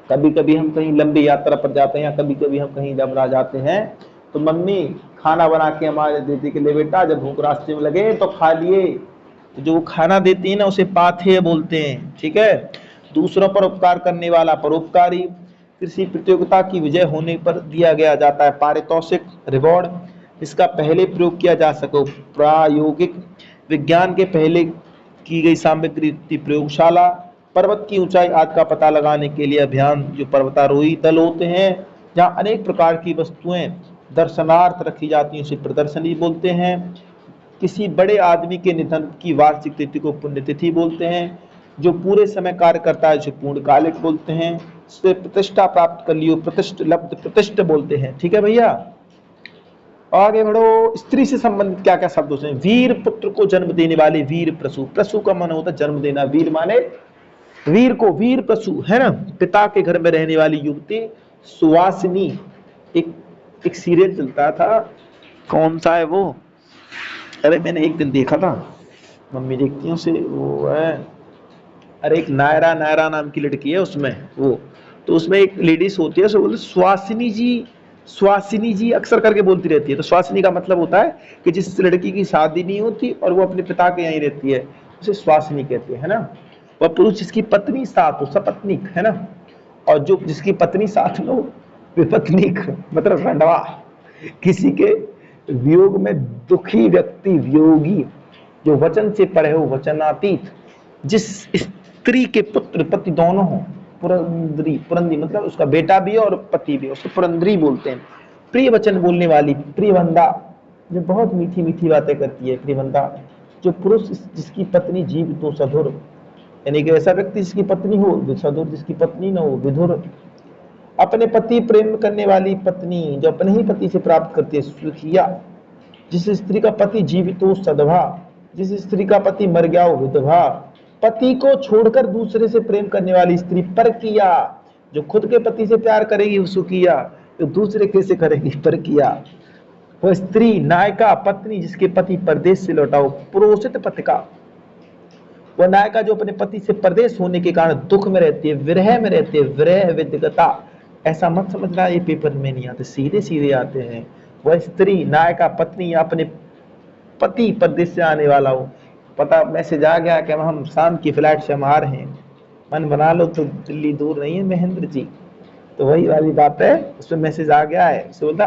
Speaker 1: कभी कभी हम कहीं लंबी यात्रा पर जाते हैं या कभी कभी हम कहीं जब जाते हैं तो मम्मी खाना बना के हमारे देती के लिए, बेटा जब भूख रास्ते में लगे तो खा लिए। तो जो खाना देती है ना उसे पाथेय बोलते हैं, ठीक है। दूसरों पर उपकार करने वाला परोपकारी। किसी प्रतियोगिता की विजय होने पर दिया गया जाता है पारितोषिक, रिवॉर्ड, जिसका पहले प्रयोग किया जा सके। प्रायोगिक, विज्ञान के पहले की गई सामग्री, प्रयोगशाला। पर्वत की ऊंचाई आदि का पता लगाने के लिए अभियान, जो पर्वतारोही दल होते हैं, जहाँ अनेक प्रकार की वस्तुएं दर्शनार्थ रखी जाती हैं उसे प्रदर्शनी बोलते हैं। किसी बड़े आदमी के निधन की वार्षिक तिथि को पुण्यतिथि बोलते हैं। जो पूरे समय कार्य करता है उसे पूर्णकालिक बोलते हैं। से प्रतिष्ठा प्राप्त कर लियो, प्रतिष्ठ लब्ध, प्रतिष्ठ बोलते हैं, ठीक है भैया। आगे बढ़ो। स्त्री से संबंधित क्या क्या शब्द होते हैं? वीर पुत्र को जन्म देने वाले, वीर प्रसू, प्रसू का मन होता है जन्म देना, वीर माने वीर को, वीर प्रसू, है ना। पिता के घर में रहने वाली युवती सुवासिनी। एक सीरियल चलता था, कौन सा है वो, अरे मैंने एक दिन देखा था, मम्मी देखती है उसे, वो है, अरे एक नायरा, नायरा नाम की लड़की है उसमें, वो तो उसमें एक लेडीज होती है, सो बोलते सुहासिनी जी, सुहासिनी जी अक्सर करके बोलती रहती है। तो सुहासिनी का मतलब होता है कि जिस लड़की की शादी नहीं होती और वो अपने पिता के यहीं रहती है उसे सुहासिनी कहते हैं, है ना। वह पुरुष जिसकी पत्नी साथ हो, सपत्नीक, है ना। और जो जिसकी पत्नी साथ न हो, विपत्नीक, मतलब रंडवा। किसी के वियोग में दुखी व्यक्ति वियोगी, जो वचन से परे हो, वचनातीत। जिस स्त्री के पुत्र पति दोनों हो, पुरंदरी, पुरंदी मतलब उसका बेटा भी है और पति भी है, उसको पुरंदरी बोलते हैं। प्रिय वचन बोलने वाली, प्रियवंदा, जो बहुत मीठी मीठी बातें करती है, प्रियवंदा। जो पुरुष जिसकी पत्नी जीव तो सधुर, यानी कि ऐसा व्यक्ति जिसकी पत्नी हो सधुर, जिसकी पत्नी न हो विधुर। अपने पति प्रेम करने वाली पत्नी, जो अपने ही पति से प्राप्त करती है, सुखिया। जिस स्त्री का पति जीवित हो सधवा, जिस स्त्री का पति मर गया हो विधवा। पति को छोड़कर दूसरे से प्रेम करने वाली स्त्री परकिया। जो खुद के पति से प्यार करेगी वो सुखिया, जो दूसरे के से करेगी परकिया। वह स्त्री नायिका, पत्नी जिसके पति परदेश से लौटा हो, पुरोषित पतिका। वह नायिका जो अपने पति से परदेश होने के कारण दुख में रहती है, विरह में रहती है, विरह विदगता। ऐसा मत समझना ये पेपर में नहीं आते, सीधे सीधे आते हैं। वह स्त्री नायिका, पत्नी या अपने पति परदेश से आने वाला हो, पता मैसेज आ गया कि हम शाम की फ्लाइट से हम आ रहे हैं, मन बना लो तो दिल्ली दूर नहीं है महेंद्र जी। तो वही वाली बात है, उसमें मैसेज आ गया है। उससे बोलता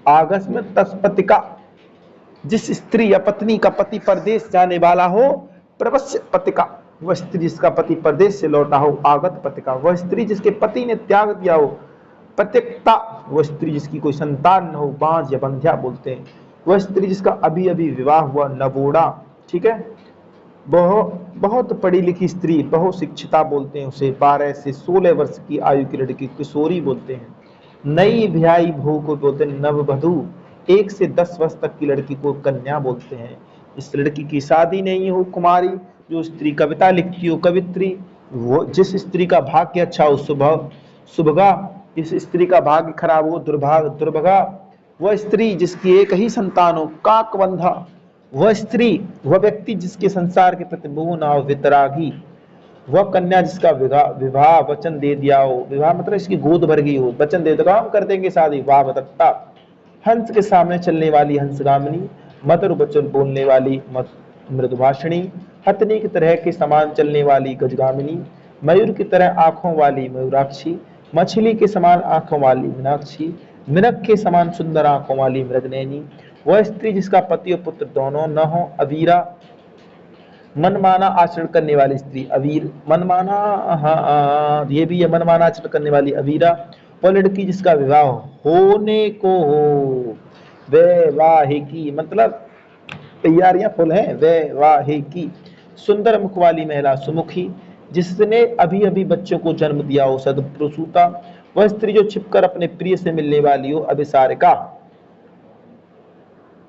Speaker 1: आगस्ट में तस्पतिका। जिस स्त्री या पत्नी का पति परदेश जाने वाला हो, प्रवश्य पतिका। वह स्त्री जिसका पति परदेश से लौटा हो, आगत पतिका। वह स्त्री जिसके पति ने त्याग दिया हो, प्रत्यक्ता। वह स्त्री जिसकी कोई संतान न हो, बांझ या बंध्या बोलते हैं। वह स्त्री जिसका अभी अभी विवाह हुआ, नवोड़ा, ठीक है। बहुत पढ़ी लिखी स्त्री, बहुत शिक्षिता बोलते हैं उसे। 12 से 16 वर्ष की आयु की लड़की किशोरी बोलते हैं। नई ब्याही बहू को बोलते हैं नववधू। 1 से 10 वर्ष तक की लड़की को कन्या बोलते हैं। इस लड़की की शादी नहीं हो, कुमारी। जो स्त्री कविता लिखती हो, कवित्री। वो जिस स्त्री का भाग्य अच्छा हो, सुभगा। जिस स्त्री का भाग्य खराब हो, दुर्भगा। वह स्त्री जिसकी एक ही संतान हो, काकबंधा। वह स्त्री, वह व्यक्ति जिसके संसार के प्रति मोह ना हो, वितरागी। वह कन्या जिसका विवाह वचन दे दिया हो, विवाह मतलब इसकी गोद भर गई हो, वचन दे दिया हम कर देंगे शादी, वाह बतत्ता। हंस के सामने चलने वाली हंसगामिनी, मधुर वचन बोलने वाली मृदुभाषिणी, हथनी की तरह के समान चलने वाली गजगामिनी, मयूर की तरह आंखों वाली मयूराक्षी, मछली के समान आंखों वाली मीनाक्षी, मिनक के समान सुंदर आंखों वाली मृगनयनी, वह स्त्री जिसका पति और पुत्र दोनों न हो, अवीरा, मनमाना आचरण करने वाली स्त्री अवीर, मनमाना, हाँ ये भी है, मनमाना आचरण करने वाली अवीरा, और लड़की जिसका विवाह होने को हो, वैवाहिकी, मतलब तैयारियां फुल हैं, वैवाहिकी, सुंदर मुख वाली महिला सुमुखी, जिसने अभी अभी बच्चों को जन्म दिया हो, सदप्रसूता, वह स्त्री जो छिपकर अपने प्रिय से मिलने वाली हो, अभिसारिका।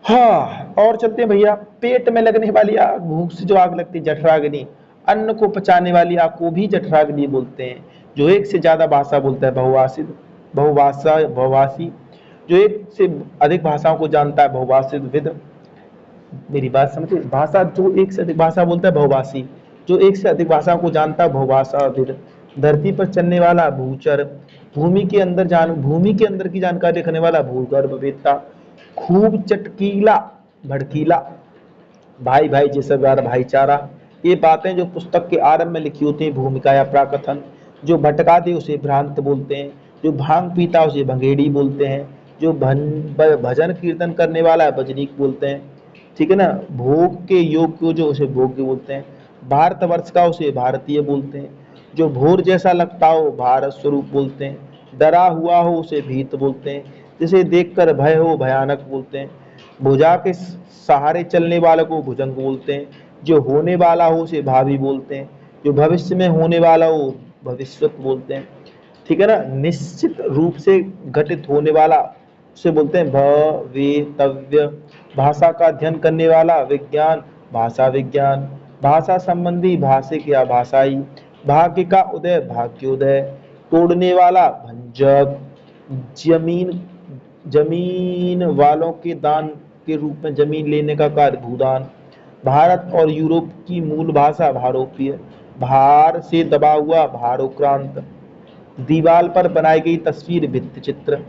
Speaker 1: हाँ, और चलते हैं भैया। पेट में लगने वाली आग, भूख से जो आग लगती है, जठराग्नि। अन्न को पचाने वाली आग को भी जठराग्नि बोलते हैं। जो एक से ज्यादा भाषा बोलता है, बहुभाषित, बहुभाषी। जो एक से अधिक भाषाओं को जानता है, बहुभाषित विद। मेरी बात समझिए, भाषा जो एक से अधिक भाषा बोलता है, बहुभाषी। जो एक से अधिक भाषाओं को जानता है, बहुभाषा विद। धरती पर चलने वाला, भूचर। भूमि के अंदर की जानकारी रखने वाला, भूगर्भवेत्ता। खूब चटकीला, भड़कीला, भाई भाई जैसा प्यार, भाईचारा। ये बातें जो पुस्तक के आरंभ में लिखी होती हैं, भूमिका या प्राकथन। जो भटका दे उसे भ्रांत बोलते हैं। जो भांग पीता उसे भंगेड़ी बोलते हैं। जो भजन कीर्तन करने वाला है, भजनीक बोलते हैं। ठीक है ना। भोग के योग को जो उसे भोग्य बोलते हैं। भारतवर्ष का उसे भारतीय बोलते हैं। जो भोर जैसा लगता हो, भारत स्वरूप बोलते हैं। डरा हुआ हो उसे भीत बोलते हैं। जिसे देखकर भय हो, भयानक बोलते हैं। भुजा के सहारे चलने वाले को भुजंग बोलते हैं। जो होने वाला हो उसे भावी बोलते हैं। जो भविष्य में होने वाला हो, भविष्यत बोलते हैं। ठीक है ना। निश्चित रूप से घटित होने वाला उसे बोलते हैं भवितव्य। भाषा का अध्ययन करने वाला, विज्ञान, भाषा विज्ञान। भाषा संबंधी, भाषिक या भाषाई। भाग्य का उदय, भाग्योदय। तोड़ने वाला, भंजक। जमीन जमीन वालों के दान के रूप में जमीन लेने का कार्य, भूदान। भारत और यूरोप की मूल भाषा, भारोपीय। भार से दबा हुआ, भारोक्रांत। दीवार पर बनाई गई तस्वीर, भित्ति चित्र।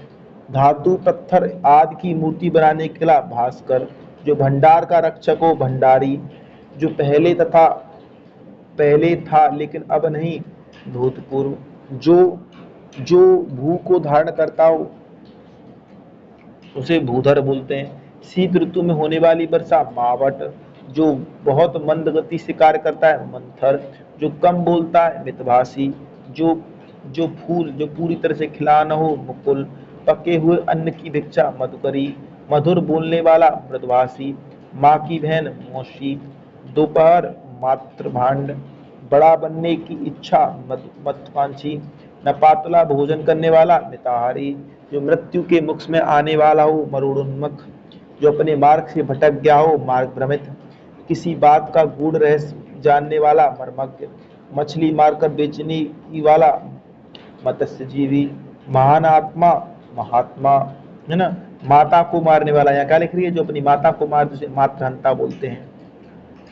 Speaker 1: धातु, पत्थर आदि की मूर्ति बनाने के लिए, भास्कर। जो भंडार का रक्षक हो, भंडारी। जो पहले था लेकिन अब नहीं, भूतपूर्व। जो भू को धारण करता हो उसे भूधर बोलते हैं। शीत ऋतु में होने वाली वर्षा, मावट। जो बहुत मंद गति से कार्य करता है, मंथर। जो कम बोलता है, मितभाषी। जो फूल जो पूरी तरह से खिला न हो, मुकुल। पके हुए अन्न की भिक्षा, मधुकरी। मधुर बोलने वाला, मृदभाषी। माँ की बहन, मौसी। दोपहर, मातृभांड। बड़ा बनने की इच्छा, महत्वाकांक्षी। नपातुला, भोजन करने वाला, मिताहारी। जो मृत्यु के मुख में आने वाला हो, मरोड़ोन्मुख। जो अपने मार्ग से भटक गया हो, मार्ग भ्रमित। किसी बात का गूढ़ रहस्य जानने वाला, मर्मज्ञ। मछली मारकर बेचने की वाला, मत्स्यजीवी। महान आत्मा, महात्मा, है ना। माता को मारने वाला, यहाँ क्या लिख रही है, जो अपनी माता को मार, जिसे मातृहंता बोलते हैं।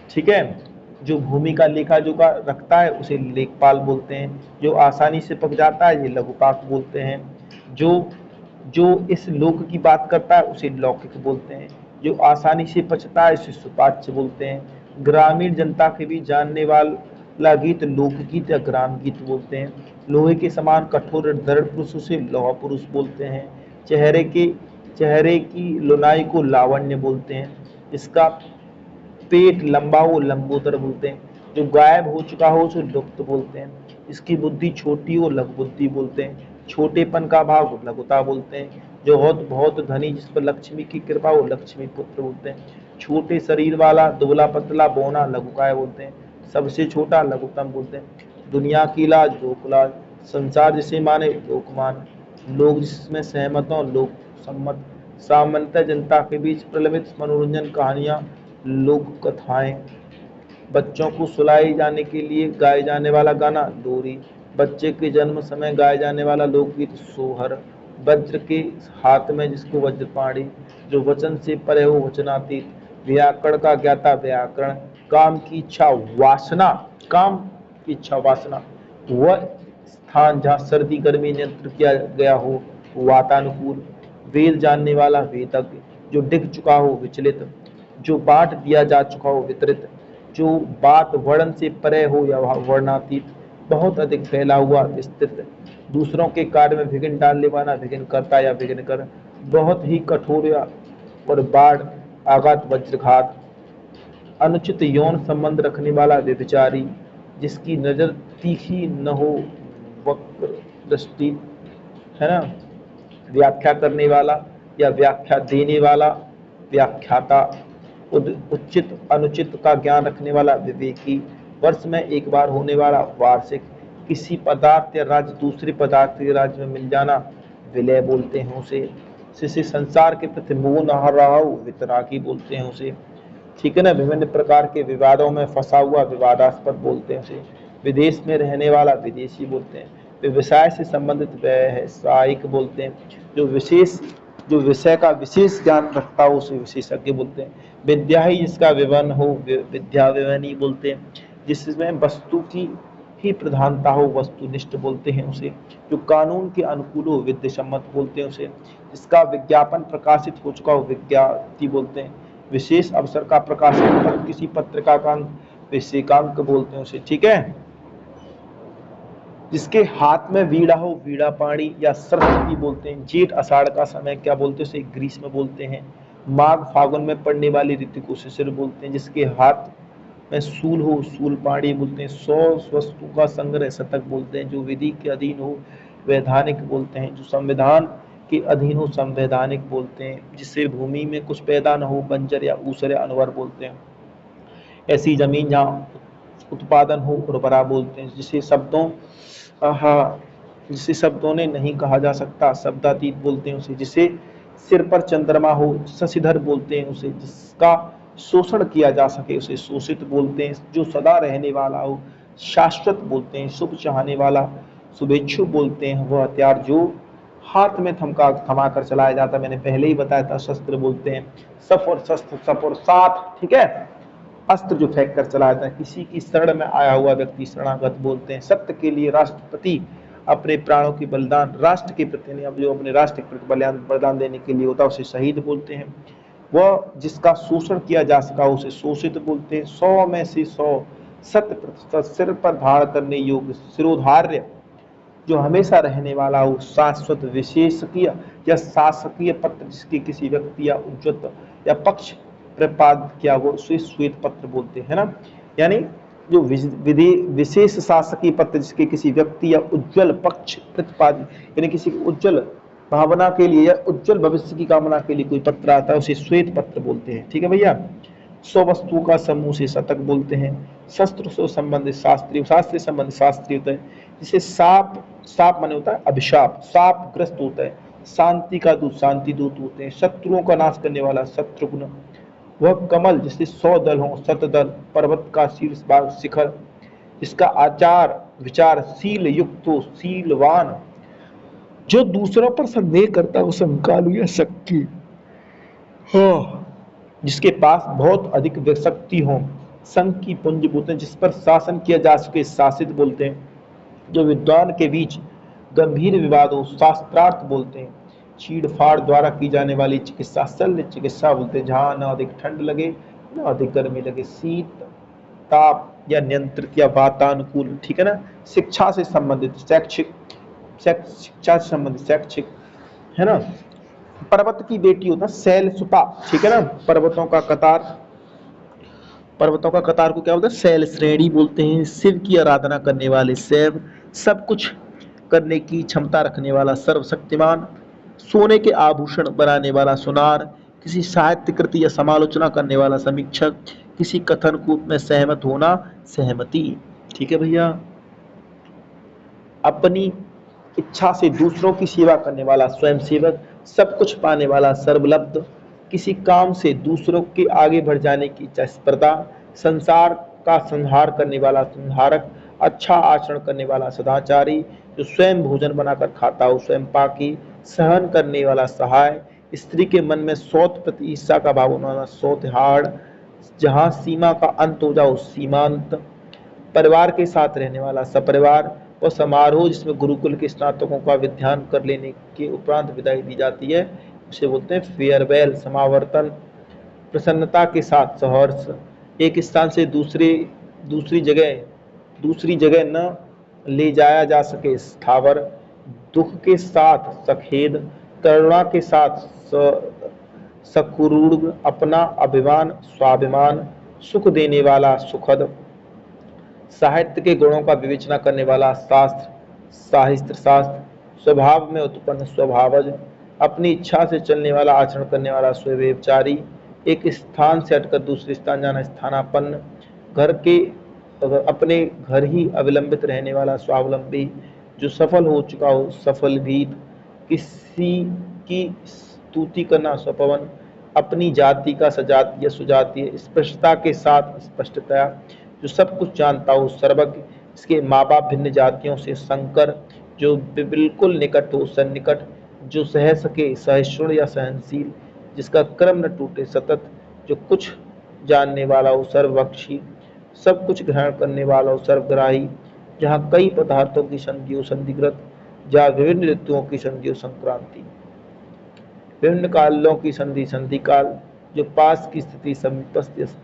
Speaker 1: ठीक है। जो भूमि का लेखा जोखा रखता है उसे लेखपाल बोलते हैं। जो आसानी से पक जाता है, ये लघुपाक बोलते हैं। जो जो इस लोक की बात करता है उसे लौकिक बोलते हैं। जो आसानी से पचता है उसे सुपाच्य बोलते हैं। ग्रामीण जनता के भी जानने वाला गीत लोकगीत या ग्राम गीत बोलते हैं। लोहे के समान कठोर दृढ़ पुरुष से लौह पुरुष बोलते हैं। चेहरे की लुनाई को लावण्य बोलते हैं। इसका पेट लंबा हो, लंबोदर बोलते हैं। जो गायब हो चुका हो उसे लुप्त बोलते हैं। इसकी बुद्धि छोटी हो, लघु बुद्धि बोलते हैं। छोटेपन का भाव, लघुता बोलते हैं। जो बहुत धनी, जिस पर लक्ष्मी की कृपा हो, लक्ष्मी पुत्र बोलते हैं। छोटे शरीर वाला, दुबला पतला, बौना, लघुकाय बोलते हैं। सबसे छोटा, लघुतम बोलते हैं। दुनिया की लाज, लोकलाज। संसार जिसे माने, लोकमान। लोग जिसमें सहमत हो, लोक सम्मत। सामान्यतः जनता के बीच प्रचलित मनोरंजन कहानियां, लोक कथाएं। बच्चों को सुलाए जाने के लिए गाए जाने वाला गाना, लोरी। बच्चे के जन्म समय गाए जाने वाला लोकगीत, सोहर। वज्र के हाथ में जिसको वज्रपाणी। जो वचन से परे हो, वचनातीत। व्याकरण का ज्ञाता, व्याकरण। काम की इच्छा, वासना। काम की इच्छा, वासना। वह स्थान जहाँ सर्दी गर्मी नियंत्रित किया गया हो, वातानुकूल। वेद जानने वाला वेदज्ञ, जो डिग चुका हो विचलित, जो बांट दिया जा चुका हो वितरित, जो बात वर्ण से परे हो या वर्णातीत, बहुत अधिक फैला हुआ विस्तृत, दूसरों के कार्य में विघ्न डालने वाला विघ्न करता या विघ्न कर, बहुत ही कठोर और बाढ़ आघात वज्रघात, अनुचित यौन संबंध रखने वाला व्यभिचारी, जिसकी नजर तीखी न हो, वक्र दृष्टि, है ना, व्याख्या करने वाला या व्याख्या देने वाला, व्याख्याता, उचित अनुचित का ज्ञान रखने वाला विवेकी, वर्ष में एक बार होने वाला वार्षिक, किसी पदार्थ या राज्य दूसरे पदार्थ के राज्य में मिल जाना विलय बोलते हैं उसे, जिसे संसार के प्रति मोह न रहा हो वितरागी बोलते हैं उसे, ठीक है ना, विभिन्न प्रकार के विवादों में फंसा हुआ विवादास्पद बोलते हैं उसे, विदेश में रहने वाला विदेशी बोलते हैं, व्यवसाय से संबंधित व्यावसायिक बोलते हैं, जो विषय का विशेष ज्ञान रखता हो उसे विशेषज्ञ बोलते हैं, विद्या ही जिसका विवरण हो विद्या विवरणी बोलते हैं, जिसमें वस्तु की ही प्रधानता हो वस्तुनिष्ठ बोलते हैं उसे, जो कानून के अनुकूल हो विद्यासम्मत बोलते हैं उसे, जिसका विज्ञापन प्रकाशित हो चुका हो विज्ञप्ति बोलते हैं, विशेष अवसर का प्रकाशन पर किसी पत्रिका का विशेषांक बोलते हैं उसे, ठीक है, जिसके हाथ में वीणा हो वीणा पाणी या सरस्वती बोलते हैं, जेठ आषाढ़ का समय क्या बोलते हैं उसे ग्रीष्म बोलते हैं, माघ फागुन में पड़ने वाली ऋतु को शिशिर बोलते हैं, जिसके हाथ में सूल हो सूल पाणी बोलते हैं, 100 वस्तु का संग्रह शतक बोलते हैं, जो विधि के अधीन हो वैधानिक बोलते हैं, जो संविधान के अधीन हो संवैधानिक बोलते हैं, जिससे भूमि में कुछ पैदा न हो बंजर या ऊसर या अनवर बोलते हैं, ऐसी जमीन जहाँ उत्पादन हो उर्वरा बोलते हैं, जिसे शब्दों ने नहीं कहा जा सकता शब्दातीत बोलते हैं उसे, जिसे सिर पर चंद्रमा हो शशिधर बोलते हैं उसे, जिसका शोषण किया जा सके उसे शोषित बोलते हैं, जो सदा रहने वाला हो शाश्वत बोलते हैं, शुभ चाहने वाला शुभेच्छु बोलते हैं, वह हथियार जो हाथ में थमा कर चलाया जाता, मैंने पहले ही बताया था शस्त्र बोलते हैं, सफ और शस्त्र सफ और साथ, ठीक है, अस्त्र जो फेंक कर चलाया जाता है, किसी की शरण में आया हुआ व्यक्ति शरणागत बोलते हैं, सत्य के लिए राष्ट्रपति अपने प्राणों की बलिदान राष्ट्र के प्रति, अब जो अपने राष्ट्र के प्रति बलिदान देने के लिए होता है उसे शहीद बोलते हैं, वह जिसका शोषण किया जा सका उसे शोषित बोलते हैं, 100 में से 100 शत सिर पर धारण करने योग्य शिरोधार्य, जो हमेशा रहने वाला हो शाश्वत विशेषकीय या शासकीय पत्र, जिसके किसी व्यक्ति या उज्ज्वल या पक्ष प्रतिपादित किया वो उसे श्वेत पत्र बोलते हैं ना, यानी जो विशेष शासकीय पत्र जिसके किसी व्यक्ति या उज्जवल पक्ष प्रतिपादित, यानी किसी उज्जवल भावना के लिए या उज्जवल भविष्य की कामना के लिए कोई पत्र आता है उसे श्वेत पत्र बोलते हैं, ठीक है भैया। 100 वस्तुओं का समूह से शतक बोलते हैं, शस्त्र से संबंधित शास्त्रीय, शास्त्र से संबंधित शास्त्रीय होता है, जिसे साप माने होता है अभिशाप, साप ग्रस्त होता है, शांति का दूत शांति दूत होते हैं, शत्रुओं का नाश करने वाला शत्रुघ्न, वह कमल जिससे 100 दल हो शतदल, पर्वत का शीर्ष भाग शिखर, जिसका आचार विचार शील युक्त हो शीलवान, जो दूसरों पर संदेह करता हो संकालु या शक्ति हो, जिसके पास बहुत अधिक शक्ति हो, संघ की पुंज बोलते हैं, जिस पर शासन किया जा सके शासित बोलते हैं, जो विद्वान के बीच गंभीर विवाद हो शास्त्रार्थ बोलते हैं, चीड़फाड़ द्वारा की जाने वाली चिकित्सा शल्य चिकित्सा बोलते हैं, जहाँ न अधिक ठंड लगे न अधिक गर्मी लगे, शीत ताप या नियंत्रित या वातानुकूल, ठीक है ना, शिक्षा से संबंधित शैक्षिक, शिक्षा से संबंधित शैक्षिक, है ना, पर्वत की बेटी होता है शैलसुता, ठीक है ना, पर्वतों का कतार को क्या बोलते हैं शैल श्रेणी बोलते हैं, शिव की आराधना करने वाले शैव, सब कुछ करने की क्षमता रखने वाला सर्वशक्तिमान, सोने के आभूषण बनाने वाला सुनार, किसी साहित्य कृति या समालोचना करने वाला समीक्षक, किसी कथन को में सहमत होना सहमति, ठीक है भैया, अपनी इच्छा से दूसरों की सेवा करने वाला स्वयं सेवक, सब कुछ पाने वाला सर्वलब्ध, किसी काम से दूसरों के आगे बढ़ जाने की इच्छा स्पर्धा, संसार का संहार करने वाला संहारक, अच्छा आचरण करने वाला सदाचारी, जो स्वयं भोजन बनाकर खाता हो स्वयं पाकी, सहन करने वाला सहाय, स्त्री के मन में सौत प्रति ईर्ष्या का भाव होना सौतहाड़, जहाँ सीमा का अंत हो जाओ सीमांत, परिवार के साथ रहने वाला सपरिवार, और समारोह जिसमें गुरुकुल के स्नातकों का विधान कर लेने के उपरांत विदाई दी जाती है, उसे बोलते हैं फेयरवेल, समावर्तन। प्रसन्नता के साथ सहर्ष, एक स्थान से दूसरी जगह न ले जाया जा सके स्थावर। दुख के साथ सखेद, करुणा के साथ सकुरूढ़, अपना अभिमान स्वाभिमान, सुख देने वाला सुखद। साहित्य के गुणों का विवेचना करने वाला शास्त्र, साहित्य शास्त्र। स्वभाव में उत्पन्न स्वभावज, अपनी इच्छा से चलने वाला आचरण करने वाला स्वव्यभिचारी। एक स्थान से हटकर दूसरे स्थान जाना स्थानापन्न। घर के अपने घर ही अविलंबित रहने वाला स्वावलंबी। जो सफल हो चुका हो सफल भीत। किसी की स्तुति करना स्वपवन। अपनी जाति का सजातीय सुजातीय। स्पष्टता के साथ स्पष्टतया, जो सब कुछ जानता हो सर्वज्ञ। इसके माँ बाप भिन्न जातियों से संकर, जो बिल्कुल निकट हो सन्निकट। जो सह सके सहिष्णु या सहनशील, जिसका क्रम न टूटे सतत। जो कुछ जानने वाला हो सर्वभक्षी, सब कुछ ग्रहण करने वाला हो सर्वग्राही। जहाँ कई पदार्थों की संधि हो संधिकृत, जहाँ विभिन्न ऋतुओं की संधि हो संक्रांति, विभिन्न कालों की संधि संधि काल। जो पास की स्थिति समीपस्थ,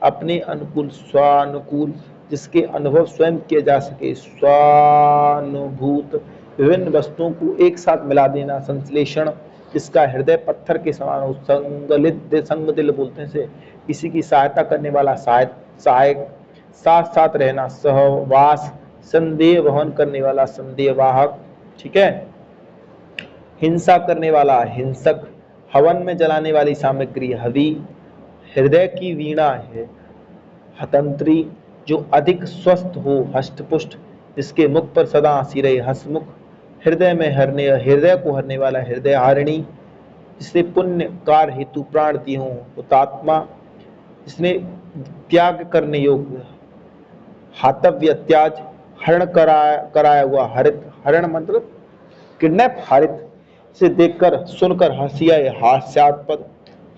Speaker 1: अपने अनुकूल स्वानुकूल, जिसके अनुभव स्वयं किए जा सके स्वानुभूत। विभिन्न वस्तुओं को एक साथ मिला देना संश्लेषण, जिसका हृदय पत्थर के समान हो संगलित संग दिल बोलते हैं से। किसी की सहायता करने वाला सहायक, साथ साथ रहना सहवास। संदेह वहन करने वाला संदेहवाहक, ठीक है। हिंसा करने वाला हिंसक, हवन में जलाने वाली सामग्री हवि। हृदय की वीणा है हतंत्री, जो अधिक स्वस्थ हो हष्टपुष्ट, जिसके मुख पर सदा हंसी रहे हसमुख। हृदय को हरने वाला हृदय हारिणी, जिसने पुण्य कार्य हेतु प्राण दिए हों हुतात्मा। जिसने त्याग करने योग्य हातव्य त्याज, हरण कराया हुआ हरित। हरण मतलब किडनैप हारित, से देखकर सुनकर हंसी आए हास्यास्पद।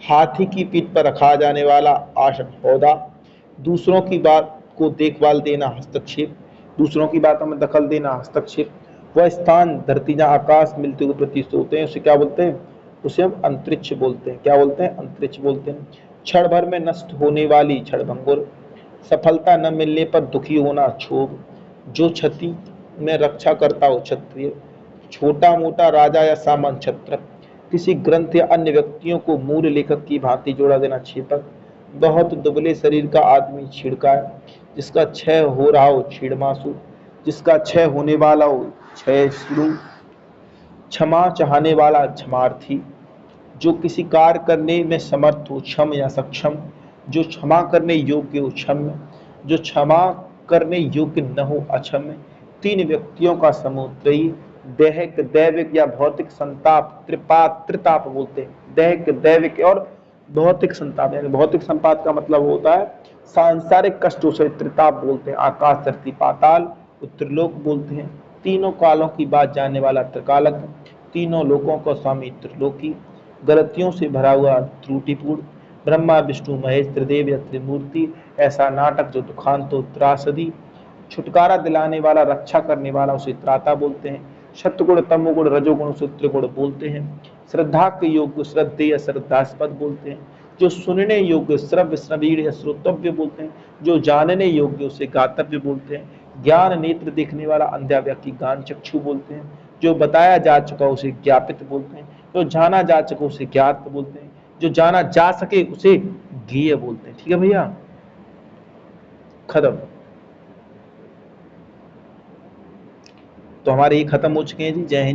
Speaker 1: हाथी की पीठ पर रखा जाने वाला आसन हौदा। दूसरों की बात को देखभाल देना हस्तक्षेप, दूसरों की बातों में दखल देना हस्तक्षेप। वह स्थान धरती जहाँ आकाश मिलते हुए प्रतीत होते हैं उसे क्या बोलते हैं? उसे हम अंतरिक्ष बोलते हैं। क्या बोलते हैं? अंतरिक्ष बोलते हैं। क्षण भर में नष्ट होने वाली क्षणभंगुर, सफलता न मिलने पर दुखी होना क्षोभ। जो क्षति में रक्षा करता हो क्षत्रिय, छोटा मोटा राजा या सामान्य छत्र। किसी ग्रंथ या अन्य व्यक्तियों को मूल लेखक की भांति जोड़ा देना छेपक। बहुत दुबले शरीर का आदमी छिड़का, जिसका क्षय हो रहा हो छीड़मासु, जिसका क्षय होने वाला हो क्षय शुरू। क्षमा चाहने वाला क्षमार्थी, जो किसी कार्य करने में समर्थ हो क्षम या सक्षम। जो क्षमा करने योग्य हो क्षम्य, जो क्षमा करने योग्य न हो अक्षम्य। तीन व्यक्तियों का समूह त्रयी, दैहिक दैविक या भौतिक संताप त्रिताप बोलते हैं। दैहिक दैविक और भौतिक संताप, यानी भौतिक संताप का मतलब होता है सांसारिक कष्टों से त्रिताप बोलते हैं। आकाश धरती पाताल त्रिलोक बोलते हैं। तीनों कालों की बात जानने वाला त्रिकालक, तीनों लोकों का स्वामी त्रिलोकी। गलतियों से भरा हुआ त्रुटिपूर्ण, ब्रह्मा विष्णु महेश त्रिदेव या त्रिमूर्ति। ऐसा नाटक जो दुखांत हो त्रासदी। छुटकारा दिलाने वाला रक्षा करने वाला उसे त्राता बोलते हैं। सत्वगुण तमोगुण रजोगुण उसे त्रिगुण बोलते हैं। श्रद्धा के योग्य श्रद्धेय श्रद्धास्पद बोलते हैं। जो सुनने योग्य श्रव्य श्रवीण या श्रोतव्य बोलते हैं। जो जानने योग्य उसे गातव्य बोलते हैं। ज्ञान नेत्र देखने वाला अंधा व्यक्ति ज्ञान चक्षु बोलते हैं। जो बताया जा चुका उसे ज्ञापित बोलते हैं। जो जाना जा चुका उसे ज्ञात बोलते हैं। जो जाना जा सके उसे ज्ञेय बोलते हैं। ठीक है भैया, खत्म। तो हमारे ये खत्म हो चुके हैं जी। जय हिंद।